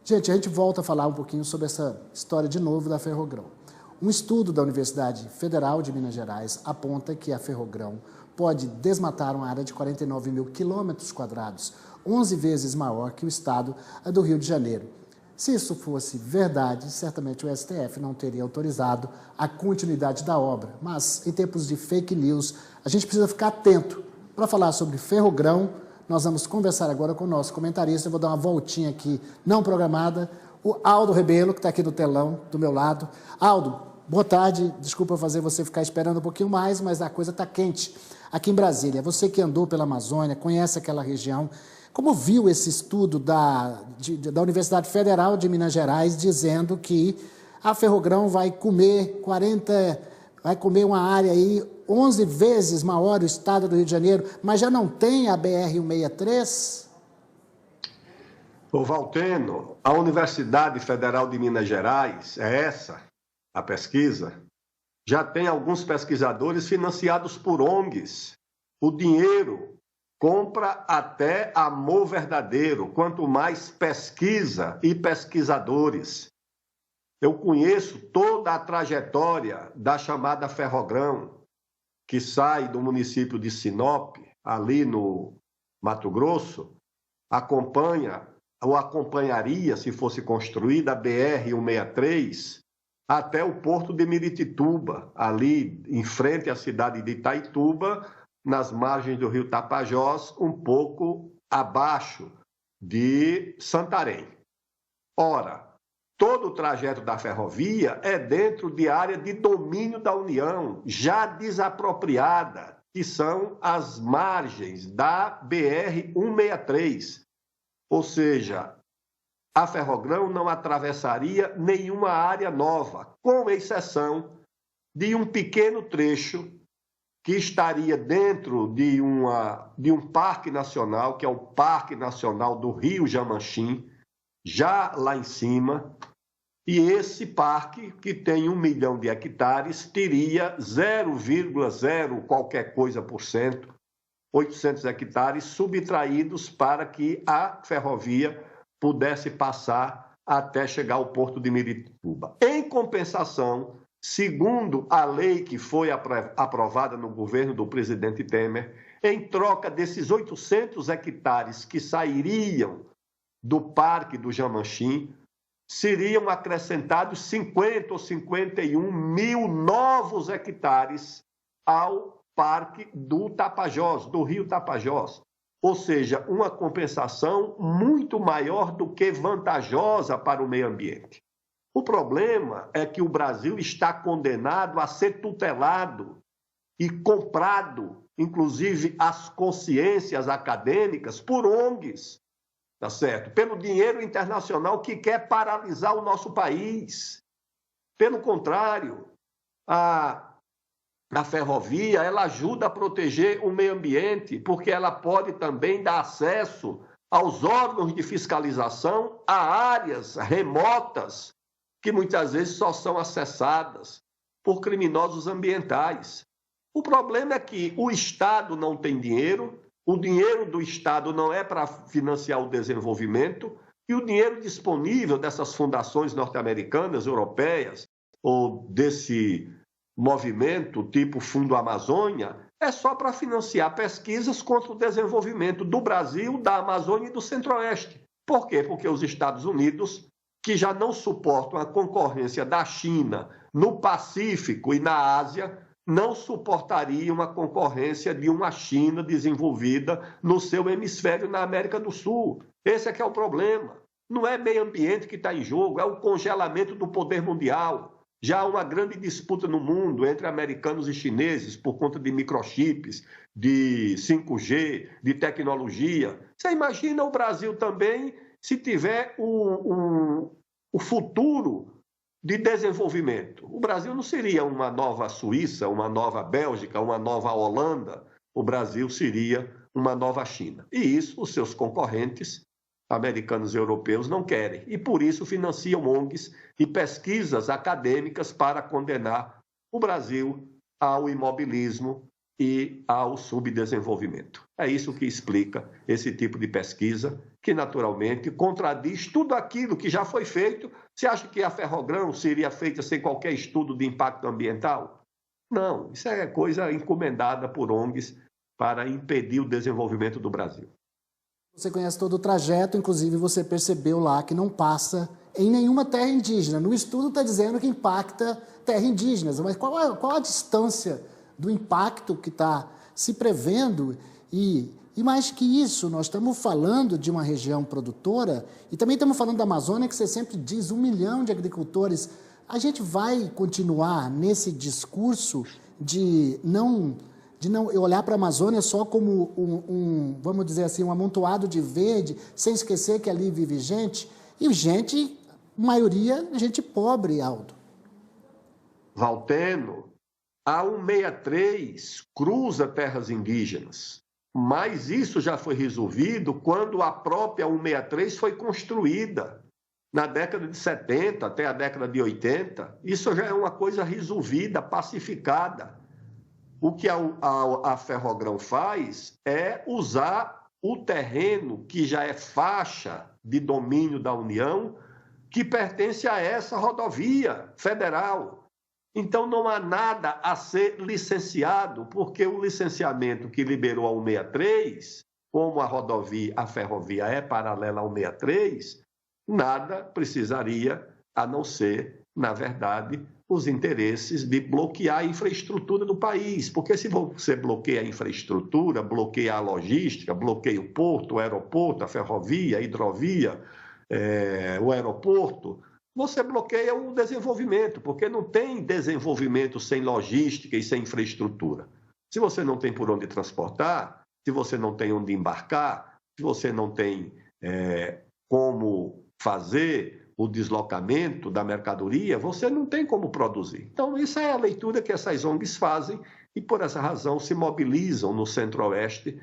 Gente, a gente volta a falar um pouquinho sobre essa história de novo da Ferrogrão. Um estudo da Universidade Federal de Minas Gerais aponta que a Ferrogrão pode desmatar uma área de 49 mil quilômetros quadrados, 11 vezes maior que o estado do Rio de Janeiro. Se isso fosse verdade, certamente o STF não teria autorizado a continuidade da obra. Mas, em tempos de fake news, a gente precisa ficar atento. Para falar sobre Ferrogrão, nós vamos conversar agora com o nosso comentarista. Eu vou dar uma voltinha aqui, não programada, o Aldo Rebelo, que está aqui no telão, do meu lado. Aldo, boa tarde. Desculpa fazer você ficar esperando um pouquinho mais, mas a coisa está quente aqui em Brasília. Você que andou pela Amazônia, conhece aquela região, como viu esse estudo da Universidade Federal de Minas Gerais dizendo que a Ferrogrão vai comer uma área aí 11 vezes maior o estado do Rio de Janeiro, mas já não tem a BR-163? Ô Valteno, a Universidade Federal de Minas Gerais, é essa a pesquisa, já tem alguns pesquisadores financiados por ONGs. O dinheiro compra até amor verdadeiro, quanto mais pesquisa e pesquisadores. Eu conheço toda a trajetória da chamada Ferrogrão, que sai do município de Sinop, ali no Mato Grosso, acompanharia, se fosse construída, a BR-163, até o porto de Miritituba, ali em frente à cidade de Itaituba, nas margens do rio Tapajós, um pouco abaixo de Santarém. Ora, todo o trajeto da ferrovia é dentro de área de domínio da União, já desapropriada, que são as margens da BR-163. Ou seja, a Ferrogrão não atravessaria nenhuma área nova, com exceção de um pequeno trecho que estaria dentro de um parque nacional, que é o Parque Nacional do Rio Jamanchim, já lá em cima, e esse parque, que tem 1 milhão de hectares, teria 0,0 qualquer coisa por cento, 800 hectares subtraídos para que a ferrovia pudesse passar até chegar ao porto de Miritituba. Em compensação, segundo a lei que foi aprovada no governo do presidente Temer, em troca desses 800 hectares que sairiam do Parque do Jamanchim, seriam acrescentados 50 ou 51 mil novos hectares ao Parque do Tapajós, do Rio Tapajós. Ou seja, uma compensação muito maior do que vantajosa para o meio ambiente. O problema é que o Brasil está condenado a ser tutelado e comprado, inclusive as consciências acadêmicas, por ONGs, tá certo? Pelo dinheiro internacional que quer paralisar o nosso país. Pelo contrário, a ferrovia, ela ajuda a proteger o meio ambiente, porque ela pode também dar acesso aos órgãos de fiscalização a áreas remotas que muitas vezes só são acessadas por criminosos ambientais. O problema é que o Estado não tem dinheiro, o dinheiro do Estado não é para financiar o desenvolvimento, e o dinheiro disponível dessas fundações norte-americanas, europeias, ou desse movimento tipo Fundo Amazônia, é só para financiar pesquisas contra o desenvolvimento do Brasil, da Amazônia e do Centro-Oeste. Por quê? Porque os Estados Unidos, que já não suportam a concorrência da China no Pacífico e na Ásia, não suportariam a concorrência de uma China desenvolvida no seu hemisfério na América do Sul. Esse é que é o problema. Não é meio ambiente que está em jogo, é o congelamento do poder mundial. Já há uma grande disputa no mundo entre americanos e chineses por conta de microchips, de 5G, de tecnologia. Você imagina o Brasil também se tiver o futuro de desenvolvimento. O Brasil não seria uma nova Suíça, uma nova Bélgica, uma nova Holanda. O Brasil seria uma nova China. E isso os seus concorrentes americanos e europeus não querem. E por isso financiam ONGs e pesquisas acadêmicas para condenar o Brasil ao imobilismo e ao subdesenvolvimento. É isso que explica esse tipo de pesquisa, que naturalmente contradiz tudo aquilo que já foi feito. Você acha que a Ferrogrão seria feita sem qualquer estudo de impacto ambiental? Não, isso é coisa encomendada por ONGs para impedir o desenvolvimento do Brasil. Você conhece todo o trajeto, inclusive você percebeu lá que não passa em nenhuma terra indígena. No estudo está dizendo que impacta terras indígenas, mas qual a distância do impacto que está se prevendo? E mais que isso, nós estamos falando de uma região produtora e também estamos falando da Amazônia, que você sempre diz 1 milhão de agricultores. A gente vai continuar nesse discurso de não olhar para a Amazônia só como vamos dizer assim, um amontoado de verde, sem esquecer que ali vive gente, e gente, maioria, gente pobre, Aldo. Valteno, a 163 cruza terras indígenas, mas isso já foi resolvido quando a própria 163 foi construída, na década de 70 até a década de 80. Isso já é uma coisa resolvida, pacificada. O que a Ferrogrão faz é usar o terreno que já é faixa de domínio da União, que pertence a essa rodovia federal. Então não há nada a ser licenciado, porque o licenciamento que liberou a 163, como a ferrovia é paralela à 163, nada precisaria a não ser, na verdade, os interesses de bloquear a infraestrutura do país. Porque se você bloqueia a infraestrutura, bloqueia a logística, bloqueia o porto, o aeroporto, a ferrovia, a hidrovia, o aeroporto, você bloqueia o desenvolvimento, porque não tem desenvolvimento sem logística e sem infraestrutura. Se você não tem por onde transportar, se você não tem onde embarcar, se você não tem como fazer o deslocamento da mercadoria, você não tem como produzir. Então, isso é a leitura que essas ONGs fazem e, por essa razão, se mobilizam no Centro-Oeste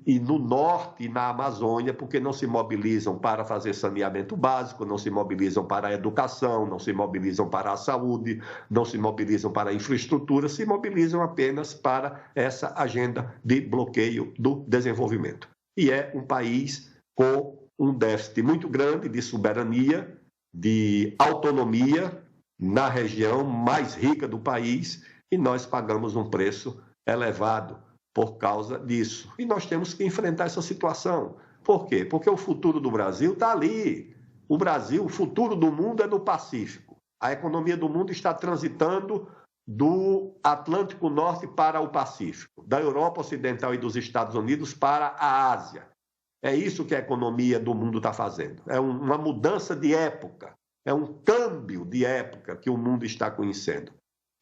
e no Norte e na Amazônia, porque não se mobilizam para fazer saneamento básico, não se mobilizam para a educação, não se mobilizam para a saúde, não se mobilizam para a infraestrutura, se mobilizam apenas para essa agenda de bloqueio do desenvolvimento. E é um país com um déficit muito grande de soberania, de autonomia na região mais rica do país, e nós pagamos um preço elevado por causa disso. E nós temos que enfrentar essa situação. Por quê? Porque o futuro do Brasil está ali. O futuro do mundo é no Pacífico. A economia do mundo está transitando do Atlântico Norte para o Pacífico, da Europa Ocidental e dos Estados Unidos para a Ásia. É isso que a economia do mundo está fazendo. É uma mudança de época, é um câmbio de época que o mundo está conhecendo.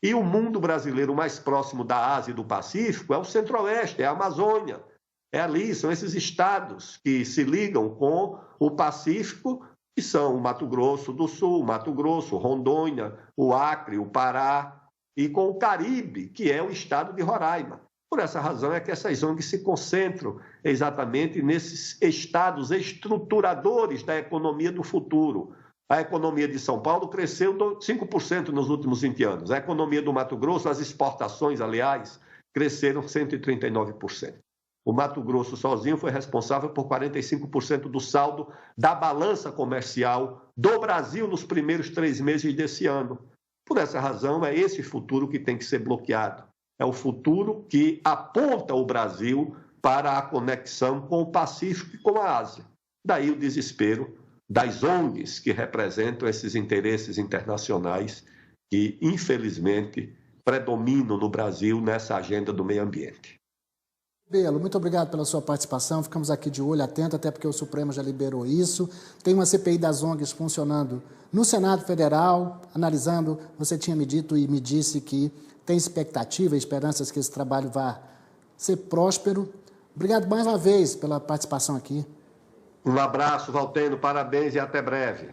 E o mundo brasileiro mais próximo da Ásia e do Pacífico é o Centro-Oeste, é a Amazônia. É ali, são esses estados que se ligam com o Pacífico, que são o Mato Grosso do Sul, Mato Grosso, Rondônia, o Acre, o Pará, e com o Caribe, que é o estado de Roraima. Por essa razão é que essas ONGs se concentram exatamente nesses estados estruturadores da economia do futuro. A economia de São Paulo cresceu 5% nos últimos 20 anos. A economia do Mato Grosso, as exportações, aliás, cresceram 139%. O Mato Grosso sozinho foi responsável por 45% do saldo da balança comercial do Brasil nos primeiros 3 meses desse ano. Por essa razão, é esse futuro que tem que ser bloqueado. É o futuro que aponta o Brasil para a conexão com o Pacífico e com a Ásia. Daí o desespero das ONGs que representam esses interesses internacionais que, infelizmente, predominam no Brasil nessa agenda do meio ambiente. Belo, muito obrigado pela sua participação. Ficamos aqui de olho atento, até porque o Supremo já liberou isso. Tem uma CPI das ONGs funcionando no Senado Federal, analisando. Você tinha me dito e me disse que tem expectativa, esperanças que esse trabalho vá ser próspero. Obrigado mais uma vez pela participação aqui. Um abraço, Valteno, parabéns e até breve.